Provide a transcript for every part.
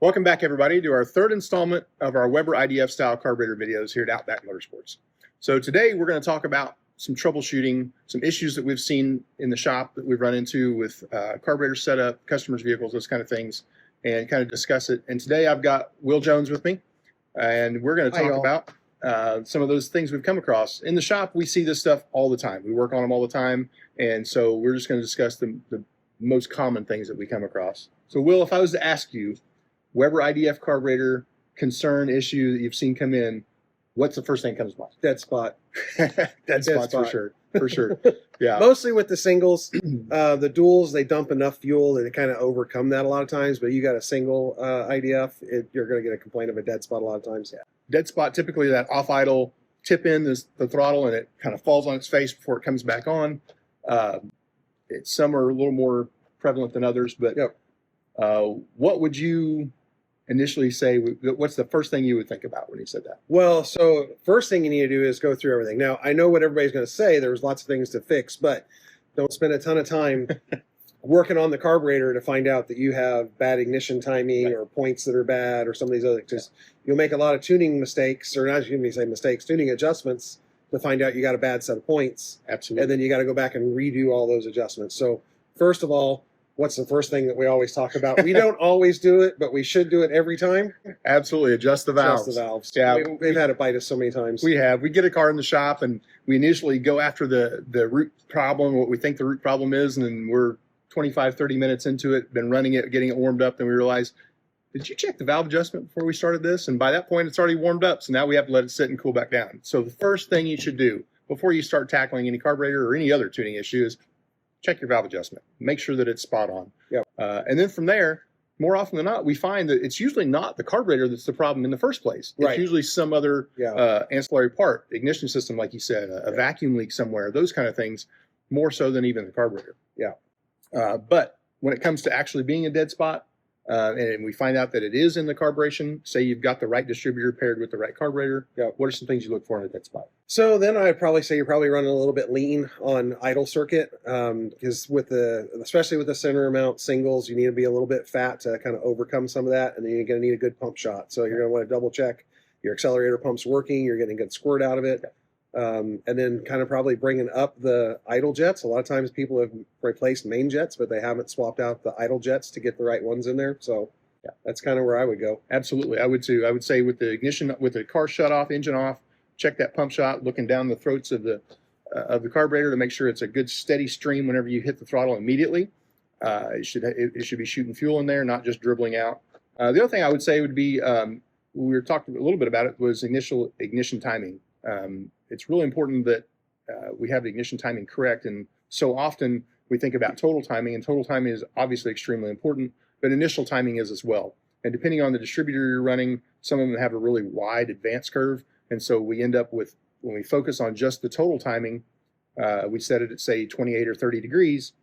Welcome back, everybody, to our third installment of our Weber IDF style carburetor videos here at Outback Motorsports. So today we're going to talk about some troubleshooting, some issues that we've seen in the shop that we've run into with carburetor setup, customers' vehicles, those kind of things, and kind of discuss it. And today I've got Will Jones with me, and we're going to talk about some of those things we've come across. In the shop, we see this stuff all the time. We work on them all the time, and so we're just going to discuss the most common things that we come across. So Will, if I was to ask you, Weber IDF carburetor concern issue that you've seen come in, what's the first thing that comes to mind? Dead spot. Dead spots for sure. For sure. Yeah. Mostly with the singles. The duals, they dump enough fuel that they kind of overcome that a lot of times. But you got a single IDF, you're going to get a complaint of a dead spot a lot of times. Yeah. Dead spot, typically that off idle tip in the throttle and it kind of falls on its face before it comes back on. Some are a little more prevalent than others, but yep. What would you initially say, what's the first thing you would think about when you said that? Well, so first thing you need to do is go through everything. Now, I know what everybody's going to say. There's lots of things to fix, but don't spend a ton of time working on the carburetor to find out that you have bad ignition timing or points that are bad or some of these other things. You'll make a lot of tuning mistakes, or not even say mistakes, tuning adjustments to find out you got a bad set of points. Absolutely. And then you got to go back and redo all those adjustments. So first of all, what's the first thing that we always talk about? We don't always do it, but we should do it every time. Absolutely. Adjust the valves. Adjust the valves. Yeah. We've had it bite us so many times. We have. We get a car in the shop and we initially go after the root problem, what we think the root problem is, and then we're 25, 30 minutes into it, been running it, getting it warmed up, and we realize, did you check the valve adjustment before we started this? And by that point, it's already warmed up, so now we have to let it sit and cool back down. So the first thing you should do before you start tackling any carburetor or any other tuning issue is check your valve adjustment. Make sure that it's spot on. Yep. And then from there, more often than not, we find that it's usually not the carburetor that's the problem in the first place. It's usually some other ancillary part, ignition system, like you said, a vacuum leak somewhere, those kind of things, more so than even the carburetor. Yeah. But when it comes to actually being a dead spot, and we find out that it is in the carburation, say you've got the right distributor paired with the right carburetor, what are some things you look for in a dead spot? So then I'd probably say you're probably running a little bit lean on idle circuit, because especially with the center mount singles, you need to be a little bit fat to kind of overcome some of that, and then you're going to need a good pump shot. So you're going to want to double check your accelerator pump's working, you're getting a good squirt out of it. And then kind of probably bringing up the idle jets. A lot of times people have replaced main jets, but they haven't swapped out the idle jets to get the right ones in there. So that's kind of where I would go. Absolutely. I would too. I would say with the ignition, with the car shut off, engine off, check that pump shot, looking down the throats of the carburetor to make sure it's a good steady stream whenever you hit the throttle immediately. It should be shooting fuel in there, not just dribbling out. The other thing I would say would be, we were talking a little bit about it, was initial ignition timing. It's really important that we have the ignition timing correct, and so often we think about total timing, and total timing is obviously extremely important, but initial timing is as well. And depending on the distributor you're running, some of them have a really wide advance curve, and so we end up with, when we focus on just the total timing, we set it at say 28 or 30 degrees.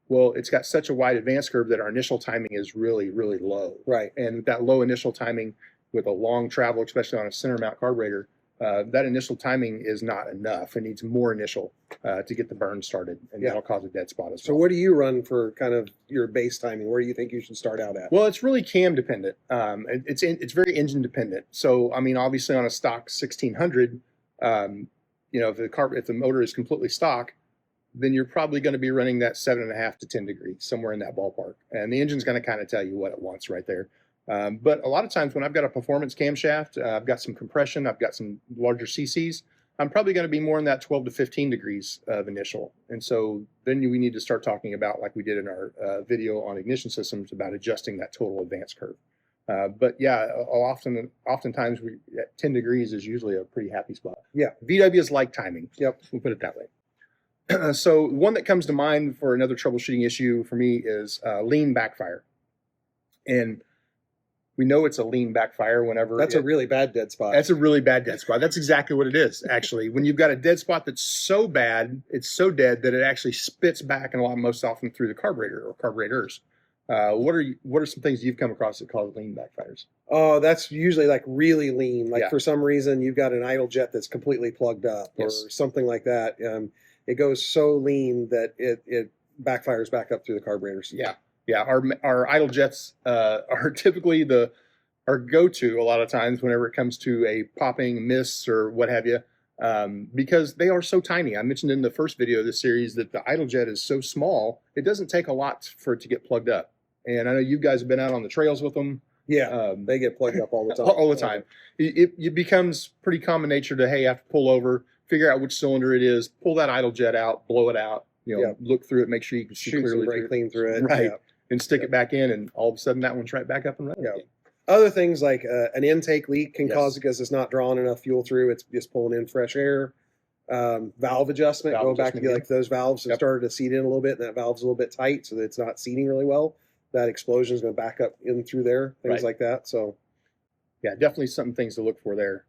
Well, it's got such a wide advance curve that our initial timing is really, really low. Right. And with that low initial timing with a long travel, especially on a center mount carburetor, that initial timing is not enough. It needs more initial to get the burn started, and that'll cause a dead spot as well. So what do you run for kind of your base timing? Where do you think you should start out at? Well, it's really cam dependent. It's very engine dependent. So, I mean, obviously on a stock 1600, if the motor is completely stock, then you're probably going to be running that 7.5 to 10 degrees, somewhere in that ballpark. And the engine's going to kind of tell you what it wants right there. But a lot of times when I've got a performance camshaft, I've got some compression, I've got some larger CCs, I'm probably going to be more in that 12 to 15 degrees of initial. And so then we need to start talking about, like we did in our video on ignition systems, about adjusting that total advance curve. But yeah, oftentimes at 10 degrees is usually a pretty happy spot. Yeah. VWs like timing. Yep. We'll put it that way. So one that comes to mind for another troubleshooting issue for me is lean backfire. And we know it's a lean backfire whenever... That's a really bad dead spot. That's a really bad dead spot. That's exactly what it is, actually. When you've got a dead spot that's so bad, it's so dead that it actually spits back, and most often through the carburetor or carburetors. What are some things you've come across that cause lean backfires? Oh, that's usually like really lean. Like for some reason you've got an idle jet that's completely plugged up or something like that. It goes so lean that it backfires back up through the carburetors. Yeah. Yeah, our idle jets are typically the our go-to a lot of times whenever it comes to a popping miss or what have you, because they are so tiny. I mentioned in the first video of this series that the idle jet is so small, it doesn't take a lot for it to get plugged up. And I know you guys have been out on the trails with them. Yeah, they get plugged up all the time. All the time. It becomes pretty common nature to, hey, you have to pull over, figure out which cylinder it is, pull that idle jet out, blow it out, look through it, make sure you can see Shoot clearly some brake clean through it. Right. Yeah. And stick it back in, and all of a sudden that one's right back up and running. Yeah. Again. Other things like an intake leak can Yes. cause it because it's not drawing enough fuel through. It's just pulling in fresh air. Valve adjustment, go back to like those valves have started to seat in a little bit, and that valve's a little bit tight, so that it's not seating really well. That explosion is going to back up in through there, things like that. So, yeah, definitely things to look for there.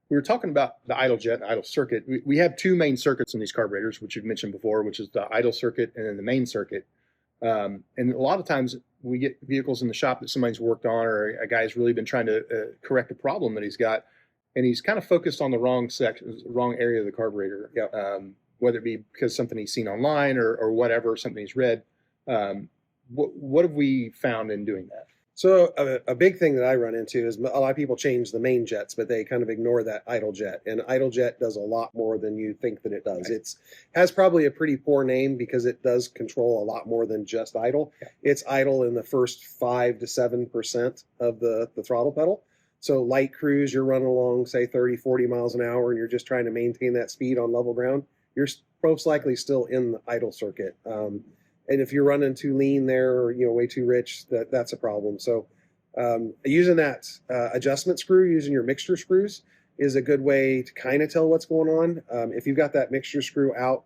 We were talking about the idle jet and idle circuit. We have two main circuits in these carburetors, which you've mentioned before, which is the idle circuit and then the main circuit. And a lot of times we get vehicles in the shop that somebody's worked on, or a guy's really been trying to correct a problem that he's got, and he's kind of focused on the wrong section, wrong area of the carburetor. Whether it be because something he's seen online or whatever, something he's read. What have we found in doing that? So a big thing that I run into is a lot of people change the main jets, but they kind of ignore that idle jet. And idle jet does a lot more than you think that it does. Right. It's has probably a pretty poor name because it does control a lot more than just idle. Yeah. It's idle in the first 5 to 7% of the throttle pedal. So light cruise, you're running along, say 30, 40 miles an hour, and you're just trying to maintain that speed on level ground, you're most likely still in the idle circuit. And if you're running too lean there or, way too rich, that's a problem. So using that adjustment screw, using your mixture screws is a good way to kind of tell what's going on. If you've got that mixture screw out,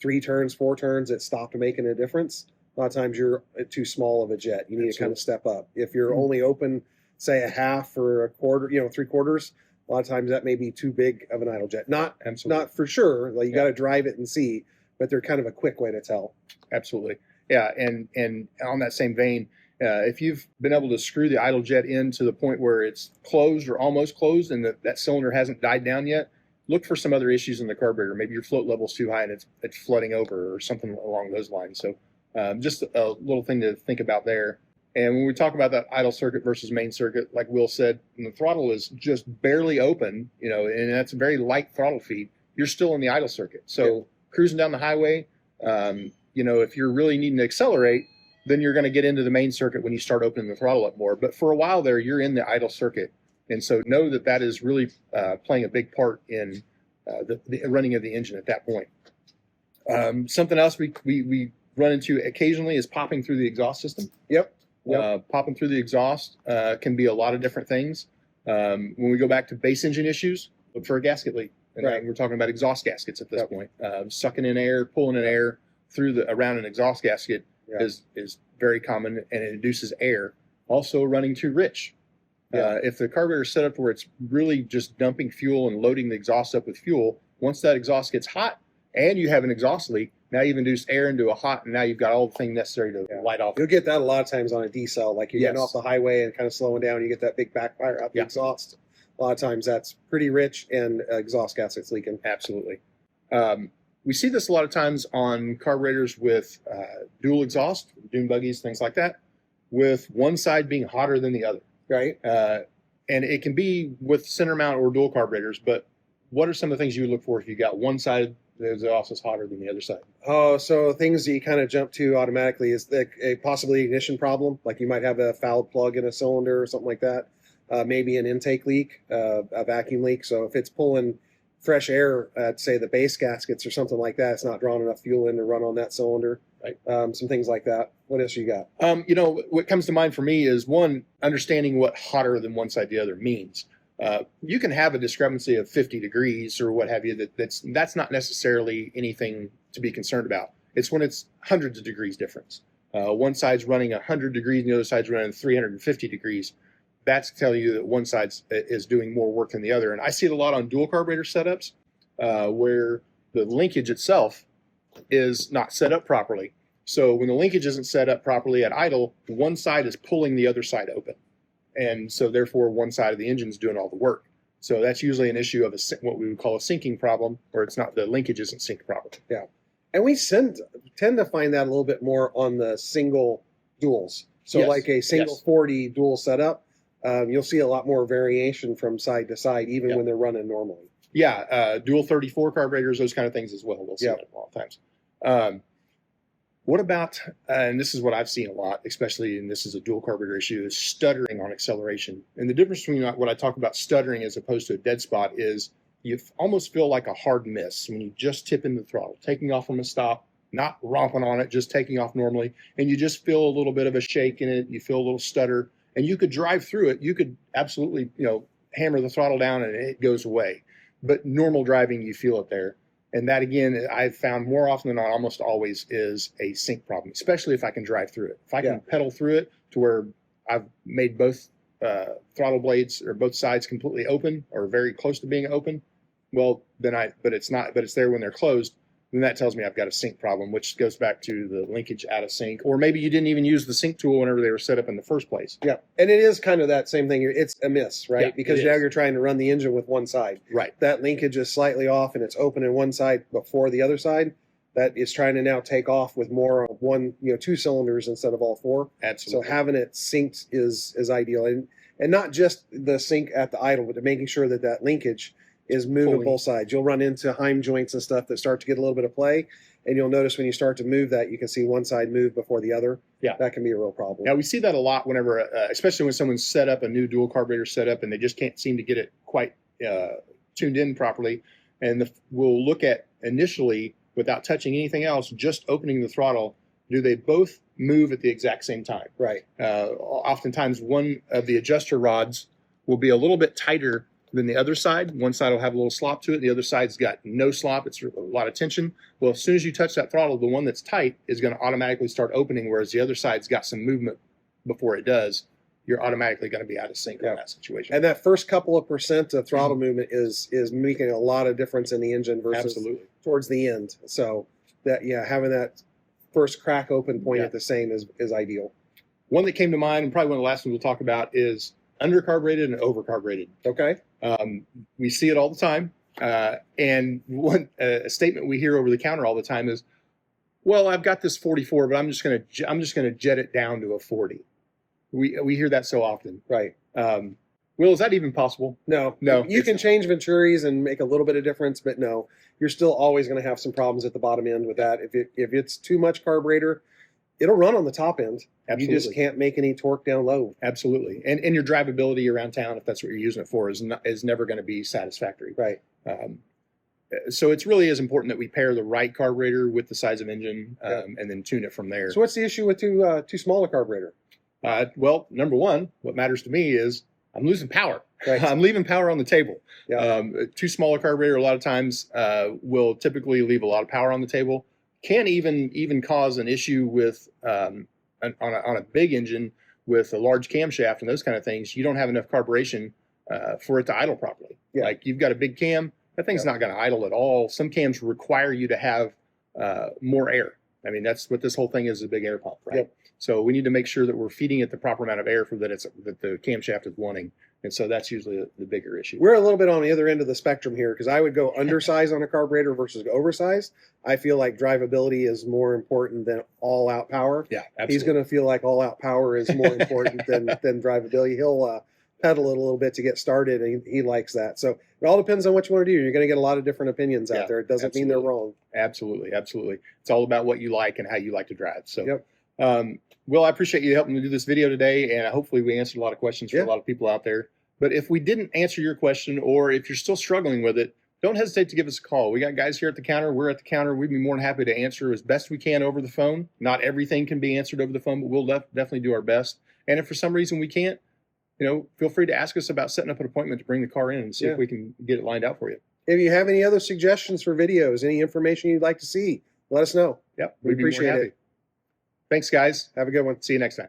3 turns, 4 turns, it stopped making a difference. A lot of times you're too small of a jet. You need to kind of step up. If you're only open, say a half or a quarter, 3/4, a lot of times that may be too big of an idle jet. Not for sure. Like you got to drive it and see, but they're kind of a quick way to tell. Absolutely. Yeah. And on that same vein, if you've been able to screw the idle jet in to the point where it's closed or almost closed and that cylinder hasn't died down yet, look for some other issues in the carburetor. Maybe your float level's too high and it's flooding over or something along those lines. So just a little thing to think about there. And when we talk about that idle circuit versus main circuit, like Will said, when the throttle is just barely open, and that's a very light throttle feed, you're still in the idle circuit. So cruising down the highway, if you're really needing to accelerate, then you're going to get into the main circuit when you start opening the throttle up more. But for a while there, you're in the idle circuit. And so know that is really playing a big part in the running of the engine at that point. Something else we run into occasionally is popping through the exhaust system. Yep. Popping through the exhaust can be a lot of different things. When we go back to base engine issues, look for a gasket leak. And we're talking about exhaust gaskets at this point. Sucking in air, pulling in air around an exhaust gasket is very common, and it induces air. Also running too rich. If the carburetor is set up where it's really just dumping fuel and loading the exhaust up with fuel, once that exhaust gets hot and you have an exhaust leak, now you've induced air into a hot, and now you've got all the thing necessary to light off. You'll get that a lot of times on a decel, like you're getting off the highway and kind of slowing down, you get that big backfire out the exhaust. A lot of times that's pretty rich and exhaust gasket's leaking. Absolutely. We see this a lot of times on carburetors with dual exhaust, dune buggies, things like that, with one side being hotter than the other. Right. And it can be with center mount or dual carburetors, but what are some of the things you look for if you got one side the exhaust is hotter than the other side? Oh, so things that you kind of jump to automatically is a possibly ignition problem. Like you might have a fouled plug in a cylinder or something like that. Maybe an intake leak, a vacuum leak. So if it's pulling fresh air at, say, the base gaskets or something like that, it's not drawing enough fuel in to run on that cylinder. Right. Some things like that. What else you got? What comes to mind for me is, one, understanding what hotter than one side the other means. You can have a discrepancy of 50 degrees or what have you. That's not necessarily anything to be concerned about. It's when it's hundreds of degrees difference. One side's running 100 degrees and the other side's running 350 degrees. That's telling you that one side is doing more work than the other. And I see it a lot on dual carburetor setups where the linkage itself is not set up properly. So when the linkage isn't set up properly at idle, one side is pulling the other side open. And so therefore one side of the engine is doing all the work. So that's usually an issue of what we would call a syncing problem, where it's not, the linkage isn't synced properly. Yeah. And we tend to find that a little bit more on the single duals. So like a single 40 dual setup, you'll see a lot more variation from side to side, even when they're running normally. Yeah, dual 34 carburetors, those kind of things as well. We'll see that a lot of times. What about, and this is what I've seen a lot, especially, and this is a dual carburetor issue, is stuttering on acceleration. And the difference between what I talk about stuttering as opposed to a dead spot is you almost feel like a hard miss when you just tip in the throttle, taking off from a stop, not romping on it, just taking off normally, and you just feel a little bit of a shake in it. You feel a little stutter, and you could drive through it. You could absolutely, hammer the throttle down and it goes away. But normal driving, you feel it there. And that, again, I've found more often than not, almost always, is a sync problem, especially if I can drive through it. If I can pedal through it to where I've made both throttle blades or both sides completely open or very close to being open, well, then but it's there when they're closed, then that tells me I've got a sync problem, which goes back to the linkage out of sync. Or maybe you didn't even use the sync tool whenever they were set up in the first place. Yeah, and it is kind of that same thing. It's a miss, right? Yeah, because now you're trying to run the engine with one side. Right. That linkage is slightly off and it's open in one side before the other side. That is trying to now take off with more of two cylinders instead of all four. Absolutely. So having it synced is ideal. And not just the sync at the idle, but making sure that linkage is moving both sides. You'll run into Heim joints and stuff that start to get a little bit of play, and you'll notice when you start to move that, you can see one side move before the other. Yeah. That can be a real problem. Now, we see that a lot whenever, especially when someone's set up a new dual carburetor setup and they just can't seem to get it quite tuned in properly. And we'll look at initially, without touching anything else, just opening the throttle, do they both move at the exact same time? Right. Oftentimes, one of the adjuster rods will be a little bit tighter than the other side. One side will have a little slop to it. The other side's got no slop. It's a lot of tension. Well, as soon as you touch that throttle, the one that's tight is going to automatically start opening, whereas the other side's got some movement before it does. You're automatically going to be out of sync in that situation. And that first couple of % of throttle movement is making a lot of difference in the engine versus towards the end. So having that first crack open point at the same is ideal. One that came to mind, and probably one of the last ones we'll talk about, is undercarbureted and overcarbureted. Okay. We see it all the time. And a statement we hear over the counter all the time is, well, I've got this 44, but I'm just going to jet it down to a 40. We hear that so often. Right. Will, is that even possible? No. You can change Venturis and make a little bit of difference, but no, you're still always going to have some problems at the bottom end with that. If it's too much carburetor, it'll run on the top end. Absolutely. You just can't make any torque down low. Absolutely. And your drivability around town, if that's what you're using it for, is never going to be satisfactory. Right. So it really is important that we pair the right carburetor with the size of engine and then tune it from there. So what's the issue with too small a carburetor? Well, number one, what matters to me is I'm losing power. Right. I'm leaving power on the table. Yeah. Too small a carburetor a lot of times will typically leave a lot of power on the table. Can even cause an issue with on a big engine with a large camshaft and those kind of things. You don't have enough carburation for it to idle properly. Yeah. Like you've got a big cam, that thing's not going to idle at all. Some cams require you to have more air. I mean, that's what this whole thing is, a big air pump, right? Yep. So we need to make sure that we're feeding it the proper amount of air that the camshaft is wanting. And so that's usually the bigger issue. We're a little bit on the other end of the spectrum here because I would go undersize on a carburetor versus oversize. I feel like drivability is more important than all-out power. Yeah, absolutely. He's going to feel like all-out power is more important than drivability. He'll pedal it a little bit to get started, and he likes that. So it all depends on what you want to do. You're going to get a lot of different opinions out there. It doesn't mean they're wrong. Absolutely. It's all about what you like and how you like to drive. So, Will, I appreciate you helping me do this video today, and hopefully we answered a lot of questions for a lot of people out there. But if we didn't answer your question, or if you're still struggling with it, don't hesitate to give us a call. We got guys here at the counter. We're at the counter. We'd be more than happy to answer as best we can over the phone. Not everything can be answered over the phone, but we'll definitely do our best. And if for some reason we can't, feel free to ask us about setting up an appointment to bring the car in and see if we can get it lined out for you. If you have any other suggestions for videos, any information you'd like to see, let us know. Yep, we appreciate it. Thanks, guys. Have a good one. See you next time.